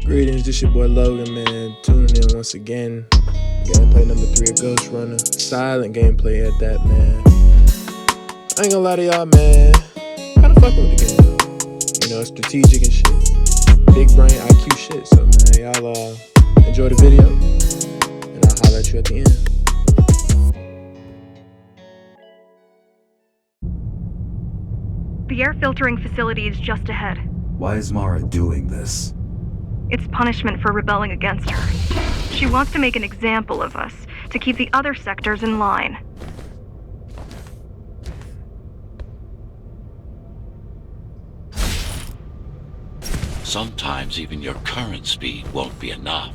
Greetings, this your boy Logan, man. Tuning in once again. Gameplay number 3 of Ghostrunner. Silent gameplay at that, man. I ain't gonna lie to y'all, man. Kinda fucking with the game. You know, strategic and shit. Big brain IQ shit. So, man, y'all enjoy the video. And I'll holler at you at the end. The air filtering facility is just ahead. Why is Mara doing this? It's punishment for rebelling against her. She wants to make an example of us, to keep the other sectors in line. Sometimes even your current speed won't be enough.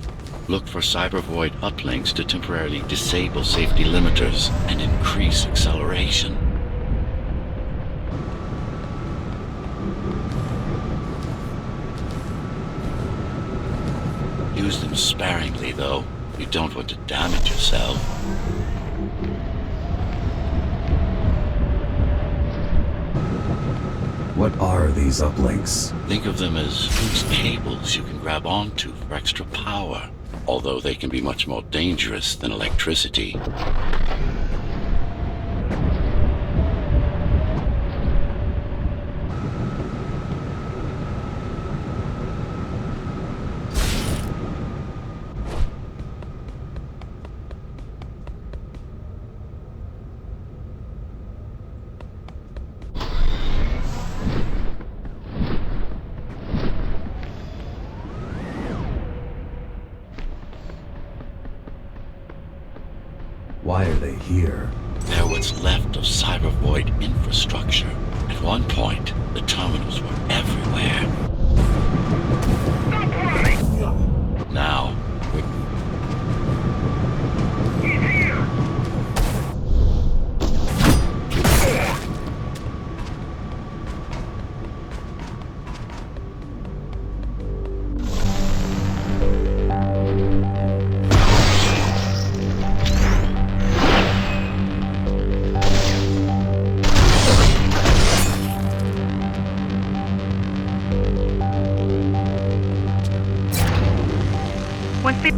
Look for cybervoid uplinks to temporarily disable safety limiters and increase acceleration. Use them sparingly, though. You don't want to damage yourself. What are these uplinks? Think of them as loose cables you can grab onto for extra power, although they can be much more dangerous than electricity. Why are they here? They're what's left of cybervoid infrastructure. At one point, the terminals were everywhere. Now, Once they...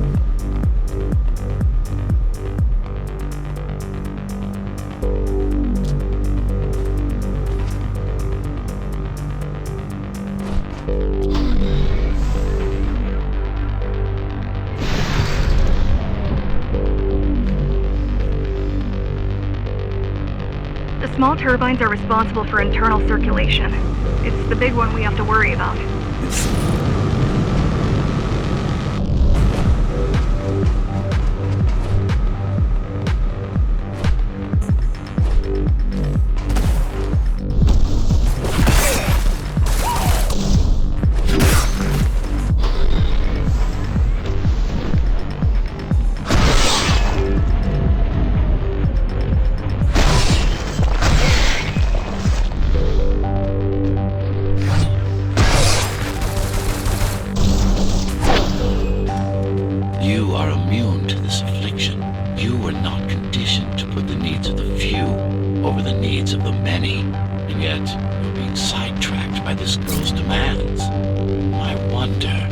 The small turbines are responsible for internal circulation. It's the big one we have to worry about. you are immune to this affliction. You were not conditioned to put the needs of the few over the needs of the many. And yet, you're being sidetracked by this girl's demands. I wonder...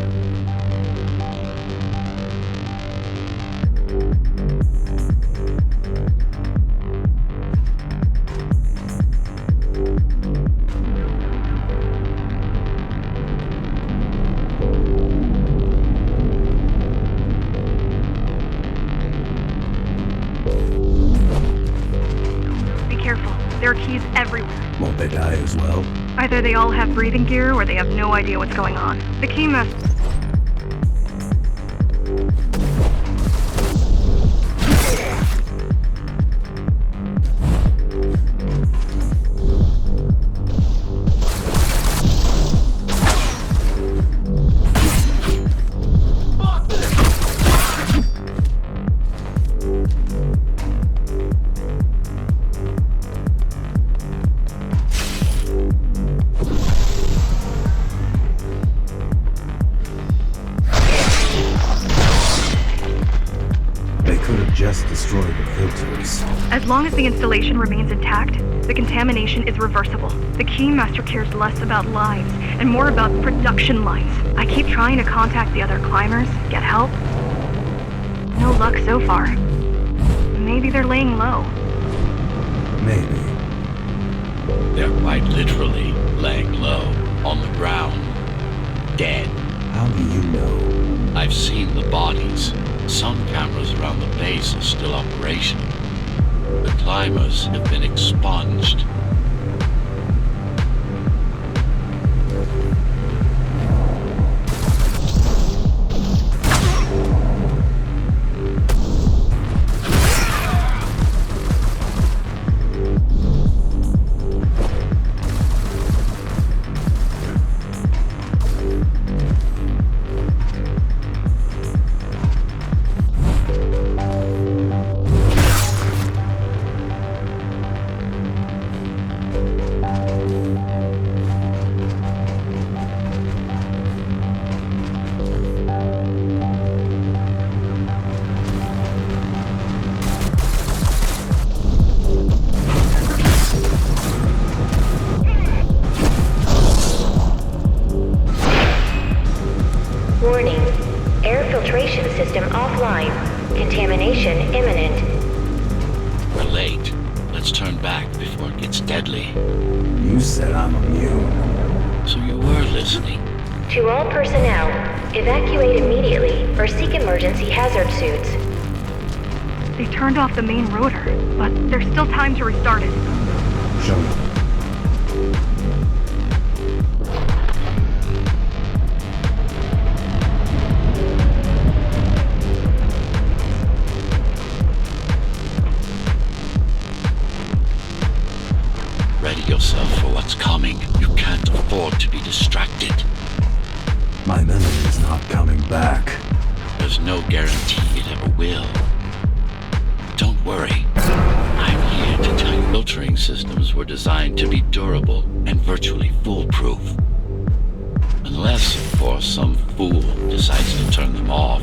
There are keys everywhere. Won't they die as well? Either they all have breathing gear or they have no idea what's going on. The key must... just destroy the filters. As long as the installation remains intact, the contamination is reversible. The Keymaster cares less about lives and more about production lines. I keep trying to contact the other climbers, get help. No luck so far. Maybe they're laying low. Maybe. They're quite literally laying low on the ground. Dead. How do you know? I've seen the bodies. Some cameras around the base are still operational. The climbers have been expunged. Warning. Air filtration system offline. Contamination imminent. We're late. Let's turn back before it gets deadly. You said I'm immune. So you were listening. To all personnel, evacuate immediately or seek emergency hazard suits. They turned off the main rotor, but there's still time to restart it. Show me. Ready yourself for what's coming. You can't afford to be distracted. My memory's not coming back. There's no guarantee it ever will. Don't worry. I'm here to tell you filtering systems were designed to be durable and virtually foolproof. Unless, of course, some fool decides to turn them off.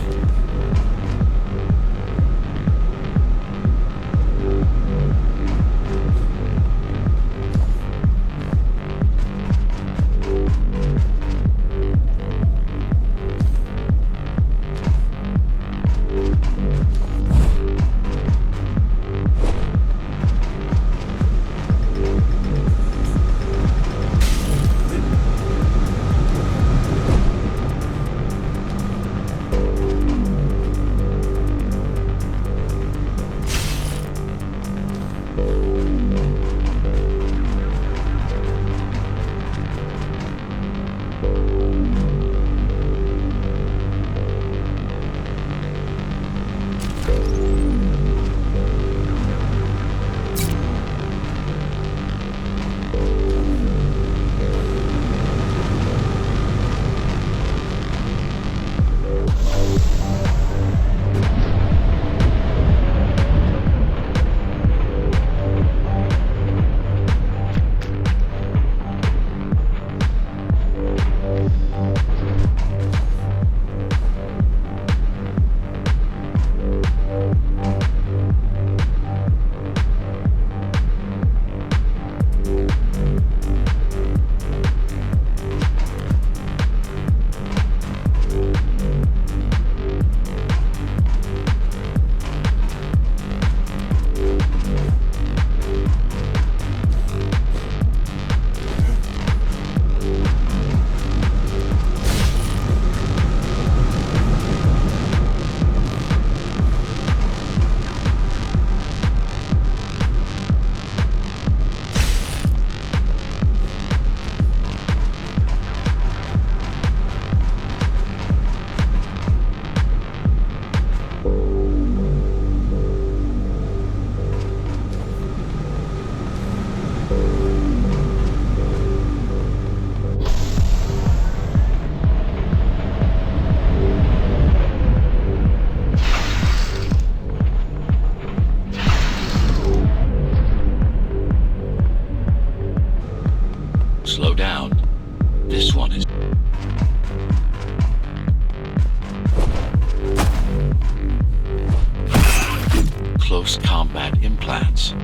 advanced combat implants.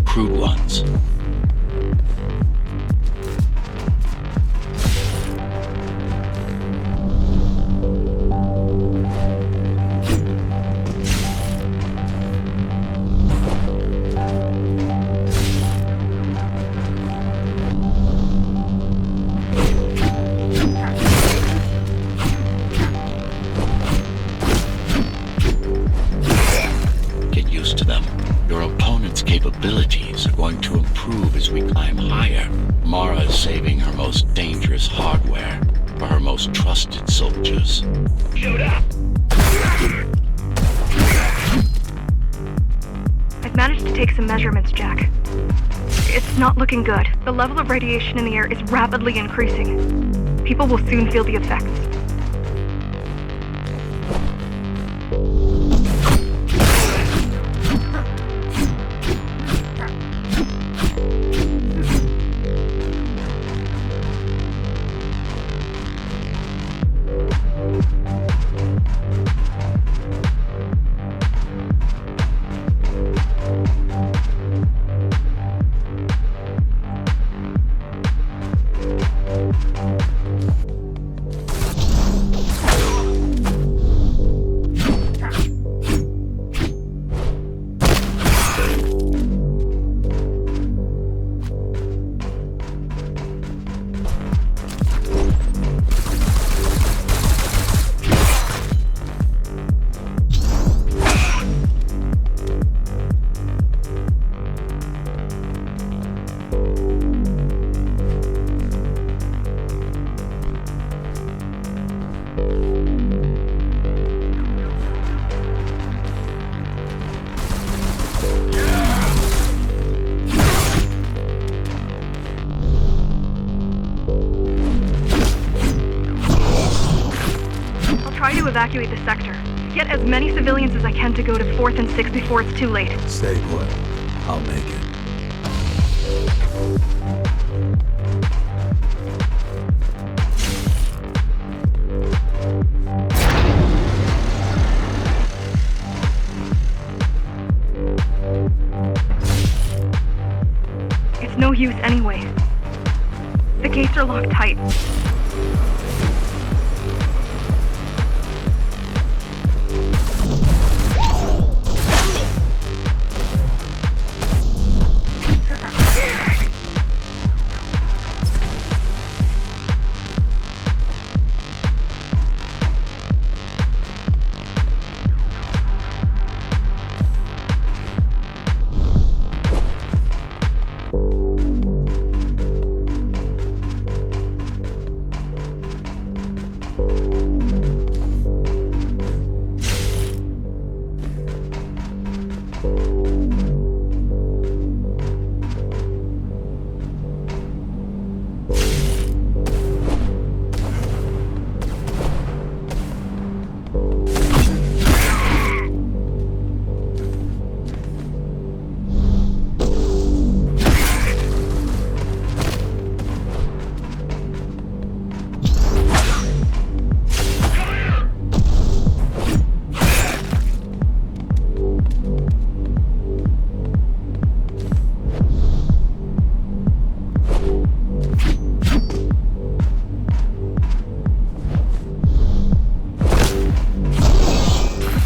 Crude ones. Get used to them. Your opponent's capabilities are going to improve as we climb higher. Mara is saving her most dangerous hardware for her most trusted soldiers. I've managed to take some measurements, Jack. It's not looking good. The level of radiation in the air is rapidly increasing. People will soon feel the effects. Try to evacuate the sector. Get as many civilians as I can to go to 4th and 6th before it's too late. Stay put. I'll make it. It's no use anyway. The gates are locked tight.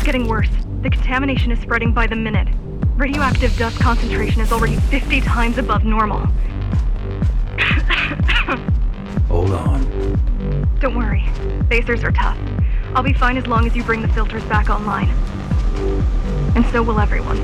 Getting worse. The contamination is spreading by the minute. Radioactive dust concentration is already 50 times above normal. Hold on. Don't worry. Basers are tough. I'll be fine as long as you bring the filters back online. And so will everyone.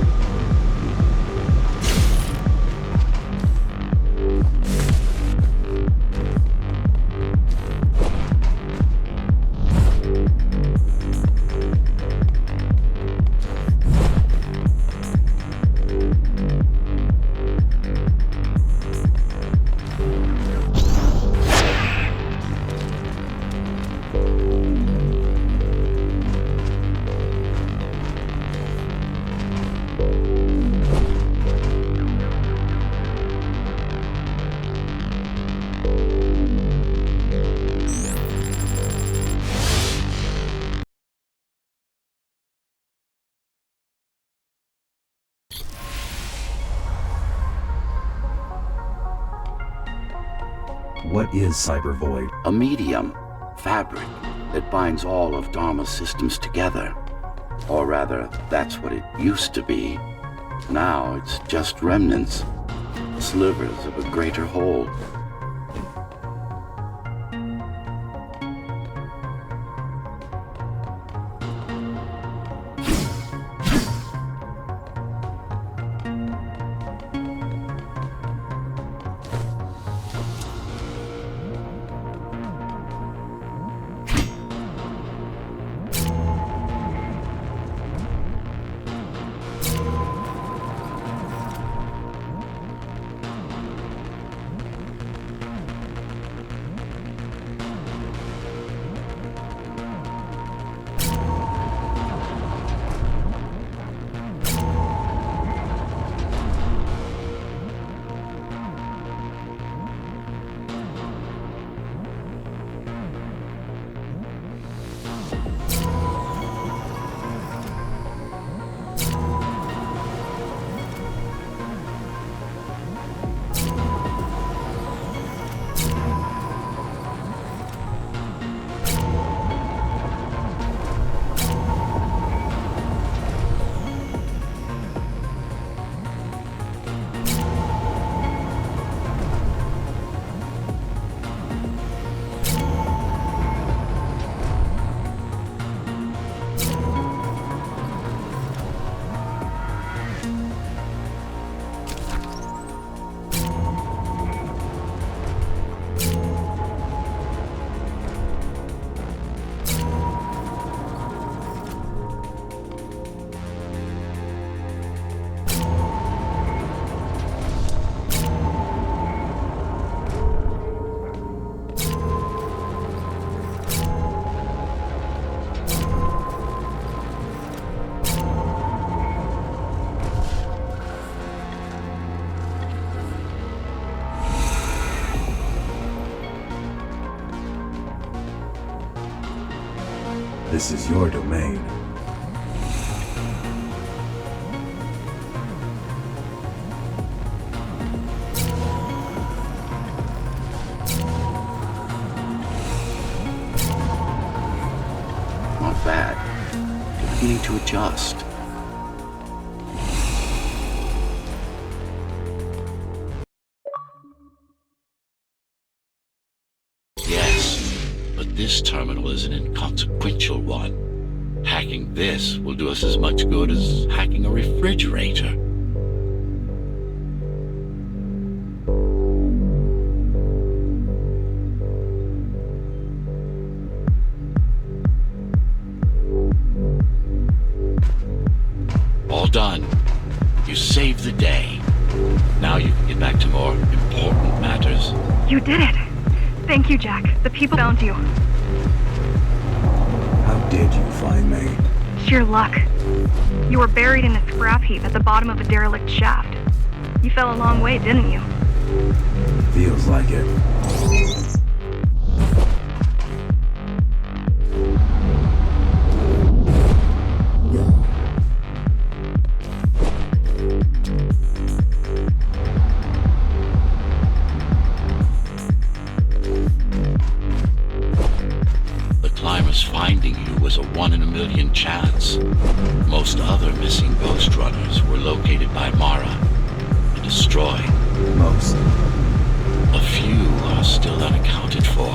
What is Cyber Void? A medium, fabric, that binds all of Dharma's systems together. Or rather, that's what it used to be. Now it's just remnants, slivers of a greater whole. This is your domain. Not bad. Beginning to adjust. Yes, but this terminal is an inconsequential one. Hacking this will do us as much good as hacking a refrigerator. All done. You saved the day. Now you can get back to more important matters. You did it! Thank you, Jack. The people found you. How did you find me? Sheer luck. You were buried in a scrap heap at the bottom of a derelict shaft. You fell a long way, didn't you? Feels like it. Finding you was a 1 in a million chance. Most other missing Ghostrunners were located by Mara and destroyed. Most. A few are still unaccounted for.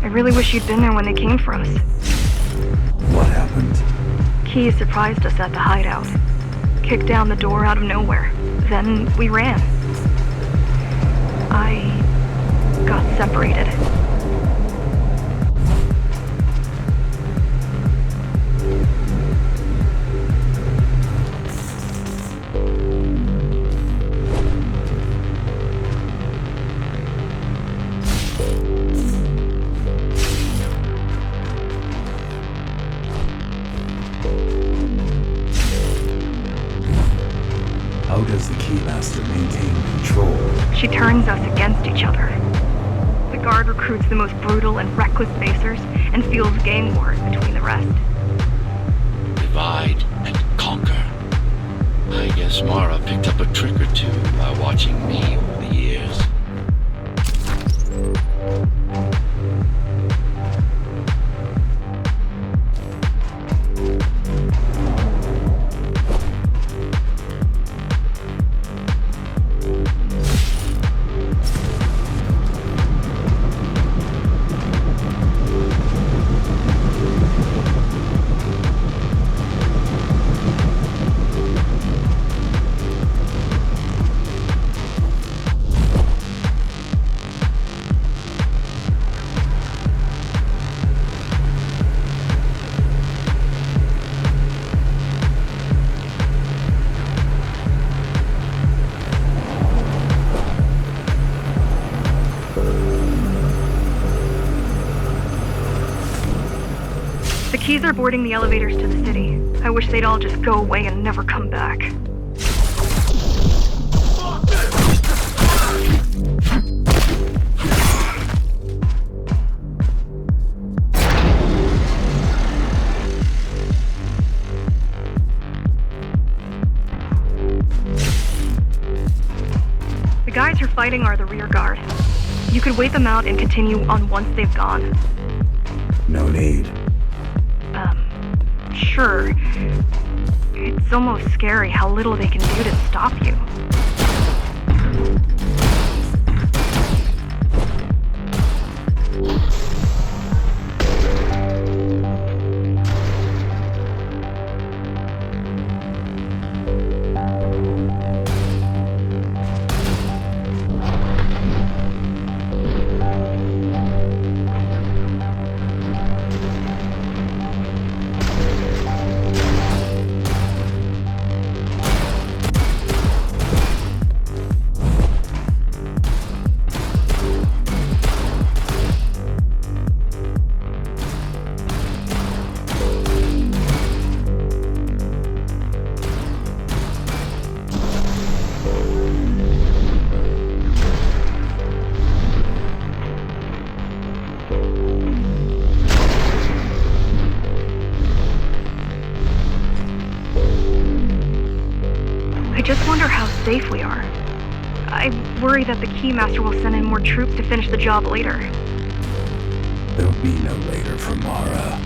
I really wish you'd been there when they came for us. What happened? Key surprised us at the hideout. Kicked down the door out of nowhere. Then we ran. I got separated. How does the Keymaster maintain control? She turns us against each other. The guard recruits the most brutal and reckless basers and fuels gang wars between the rest. Divide and conquer. I guess Mara picked up a trick or two by watching me over the years. The keys are boarding the elevators to the city. I wish they'd all just go away and never come back. The guys you're fighting are the rear guard. You could wait them out and continue on once they've gone. No need. Sure. It's almost scary how little they can do to stop you. I just wonder how safe we are. I worry that the Keymaster will send in more troops to finish the job later. There'll be no later for Mara.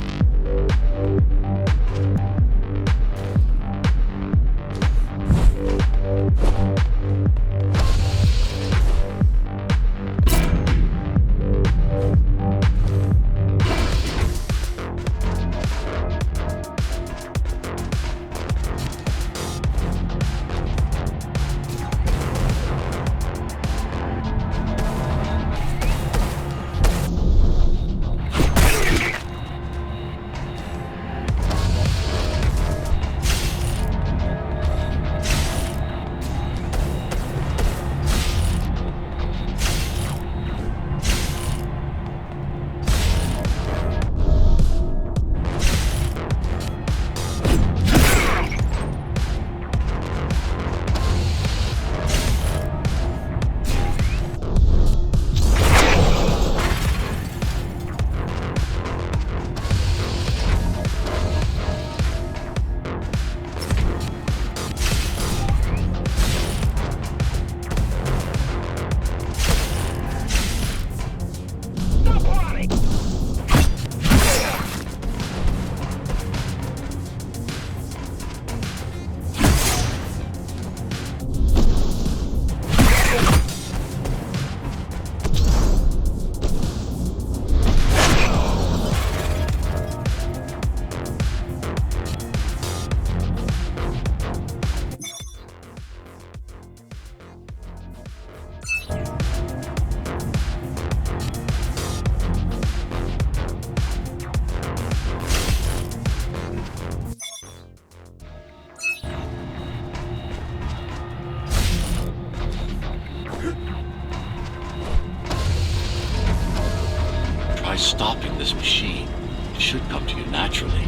Try stopping this machine. It should come to you naturally.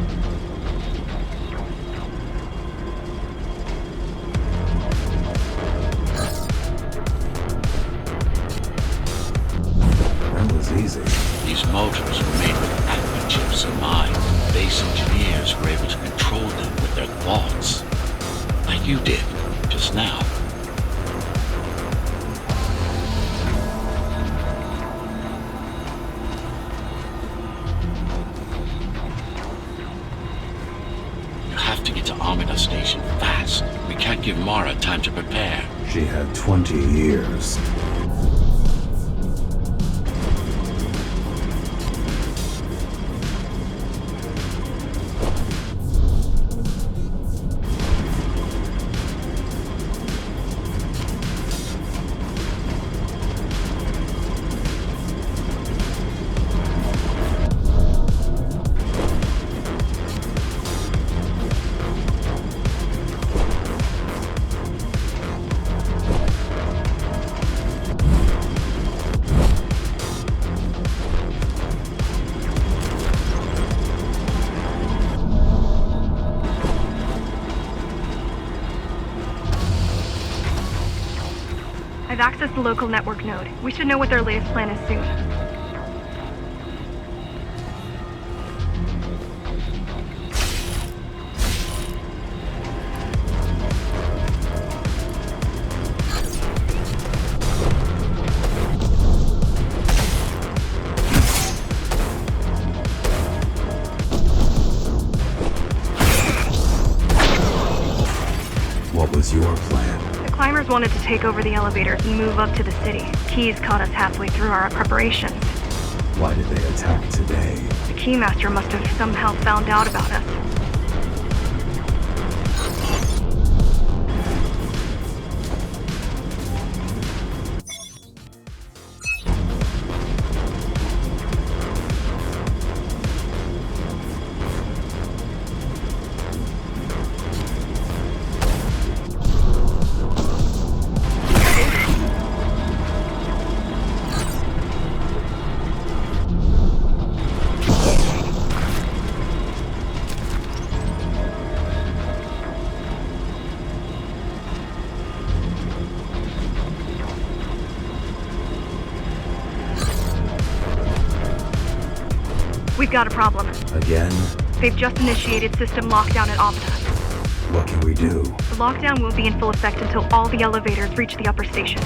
you did, just now. You have to get to Amina Station fast. We can't give Mara time to prepare. She had 20 years. I've accessed the local network node. We should know what their latest plan is soon. What was your plan? The climbers wanted to take over the elevators and move up to the city. Keys caught us halfway through our preparations. Why did they attack today? The Keymaster must have somehow found out about us. We've got a problem. Again? They've just initiated system lockdown at Amina. What can we do? The lockdown won't be in full effect until all the elevators reach the upper station.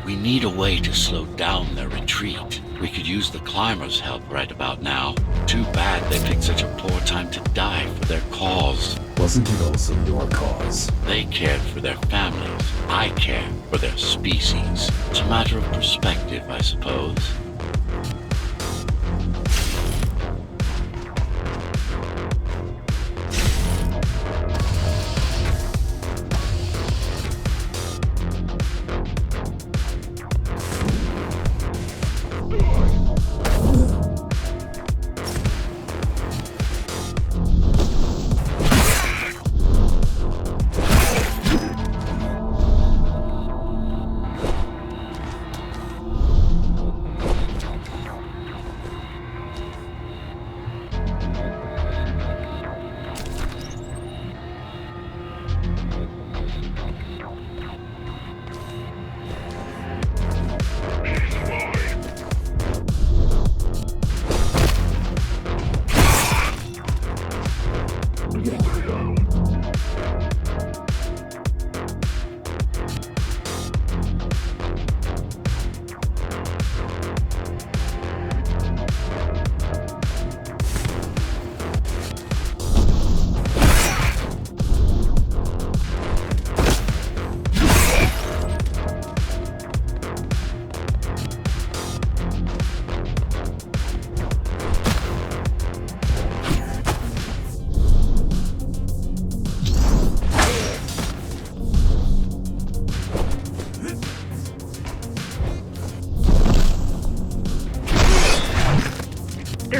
We need a way to slow down their retreat. We could use the climbers' help right about now. Too bad they picked such a poor time to die for their cause. Wasn't it also your cause? They cared for their families. I care for their species. It's a matter of perspective, I suppose.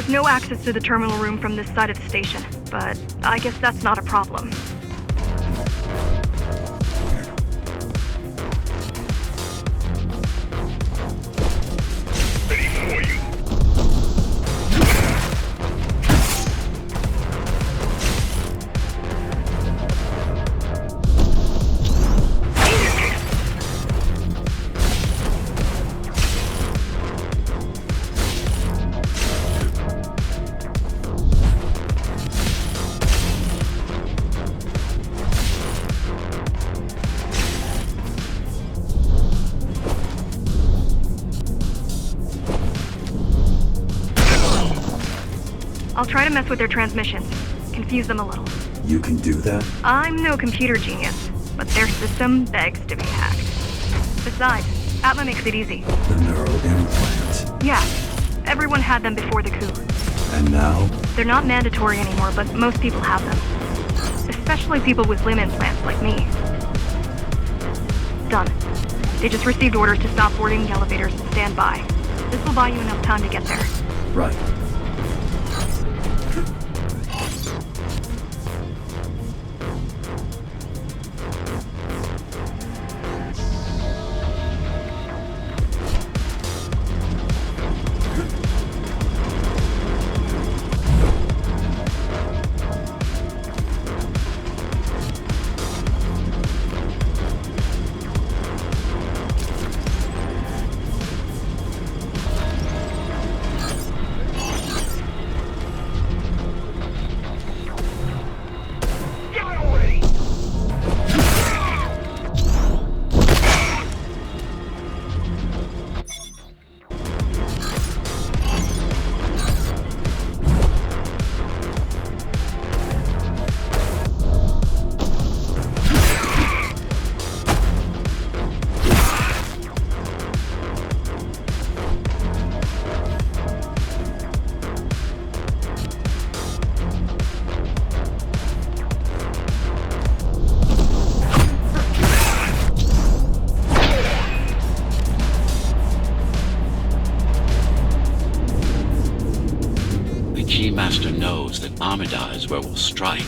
There's no access to the terminal room from this side of the station, but I guess that's not a problem. I'll try to mess with their transmissions, confuse them a little. You can do that? I'm no computer genius, but their system begs to be hacked. Besides, Atma makes it easy. The neural implant. Yeah, everyone had them before the coup. And now? They're not mandatory anymore, but most people have them. Especially people with limb implants like me. Done. They just received orders to stop boarding the elevators and stand by. This will buy you enough time to get there. Right. Master knows that Amida is where we'll strike.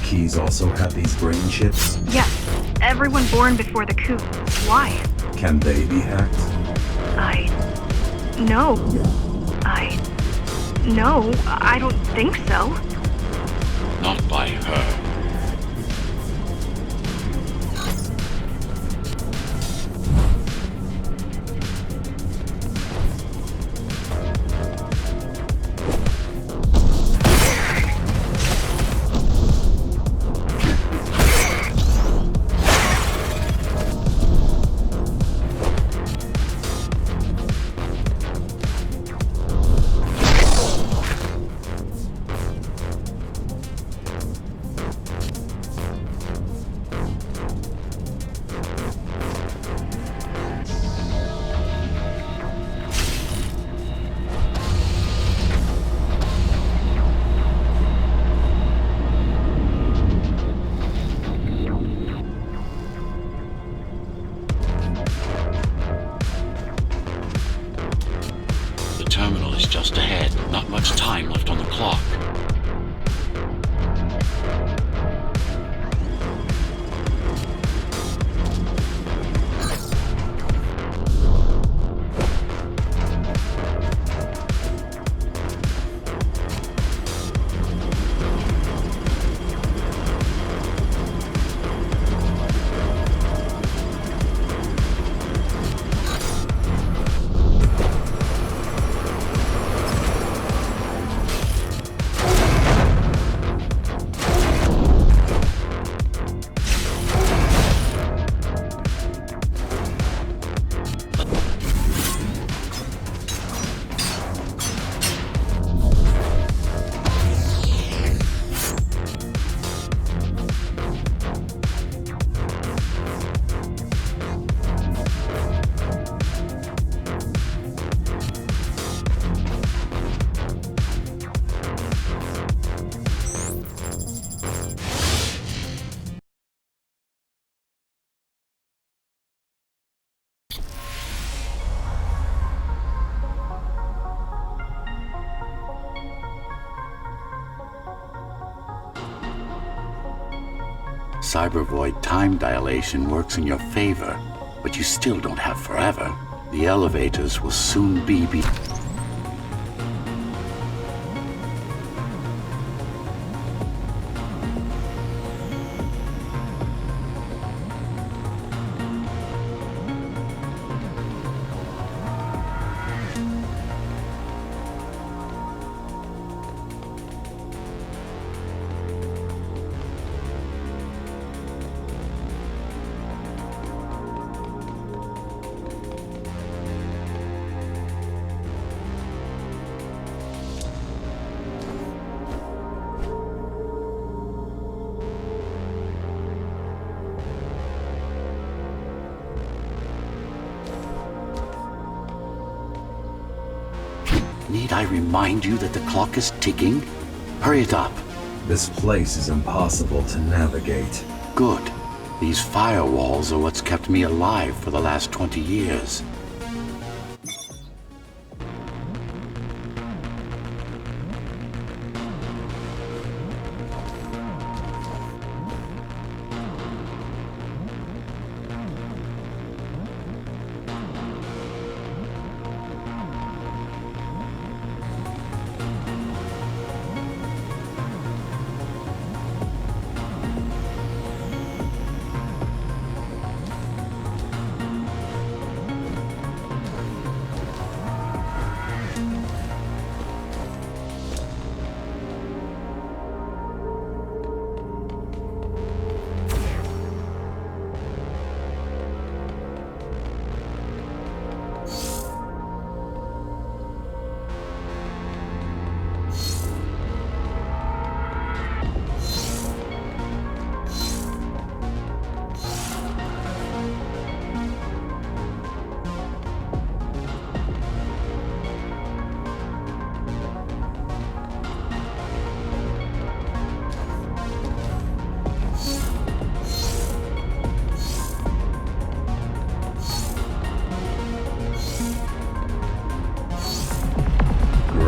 Keys also have these brain chips? Yes, everyone born before the coup. Why? Can they be hacked? No, I don't think so. Not by her. Cybervoid time dilation works in your favor, but you still don't have forever. The elevators will soon be Need I remind you that the clock is ticking? Hurry it up. This place is impossible to navigate. Good. These firewalls are what's kept me alive for the last 20 years.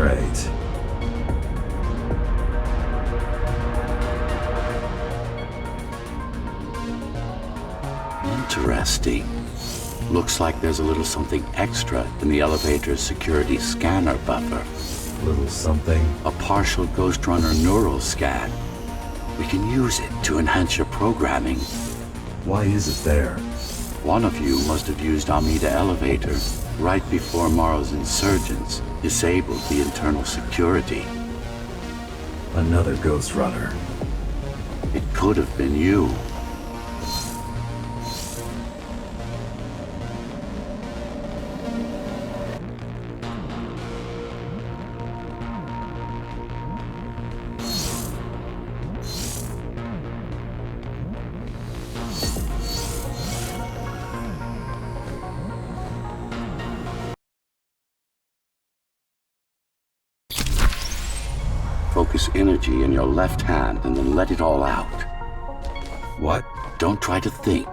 Great. Interesting. Looks like there's a little something extra in the elevator's security scanner buffer. Little something. A partial Ghostrunner neural scan. We can use it to enhance your programming. Why is it there? One of you must have used Amida Elevator right before Morrow's insurgents disabled the internal security. Another Ghostrunner. It could have been you. Focus energy in your left hand and then let it all out. What? Don't try to think.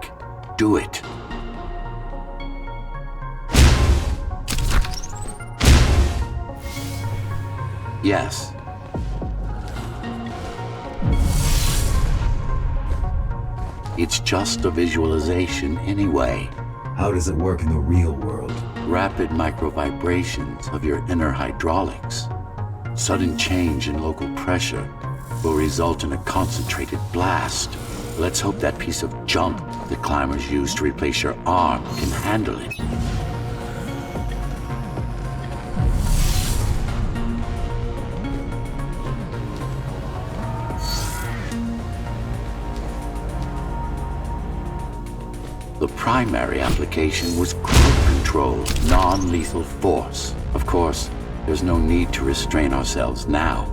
Do it. Yes. It's just a visualization anyway. How does it work in the real world? Rapid microvibrations of your inner hydraulics. Sudden change in local pressure will result in a concentrated blast. Let's hope that piece of junk the climbers use to replace your arm can handle it. The primary application was crew control, non-lethal force. Of course, there's no need to restrain ourselves now.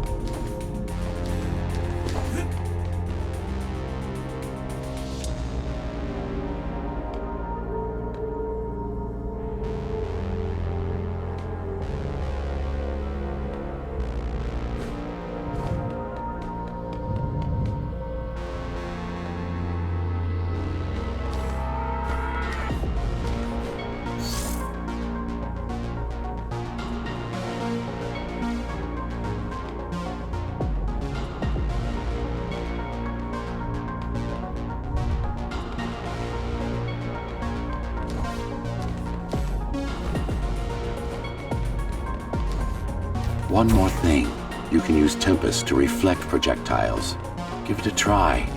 one more thing. You can use Tempest to reflect projectiles. Give it a try.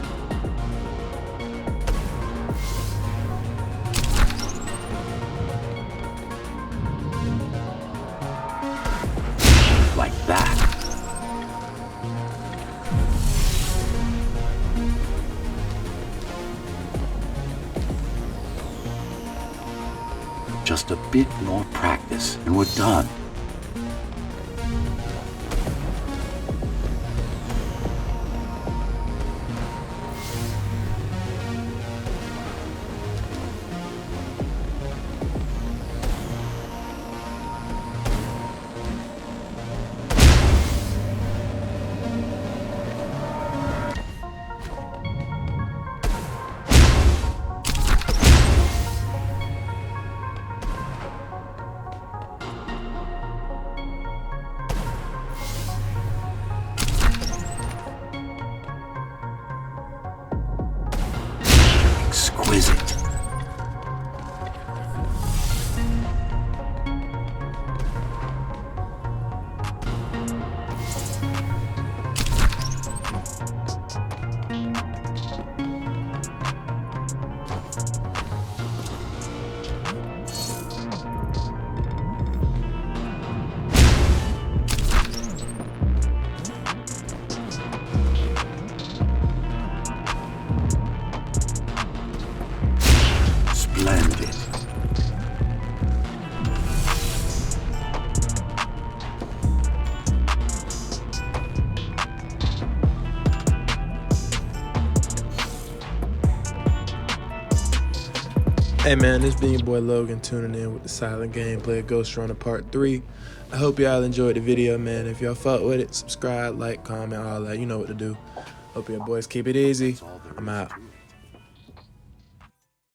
Like that. Just a bit more practice and we're done. Exquisite. Splendid. Hey man, this been your boy Logan tuning in with the silent gameplay of Ghostrunner Part 3. I hope y'all enjoyed the video, man. If y'all fuck with it, subscribe, like, comment, all that. You know what to do. Hope your boys keep it easy. I'm out.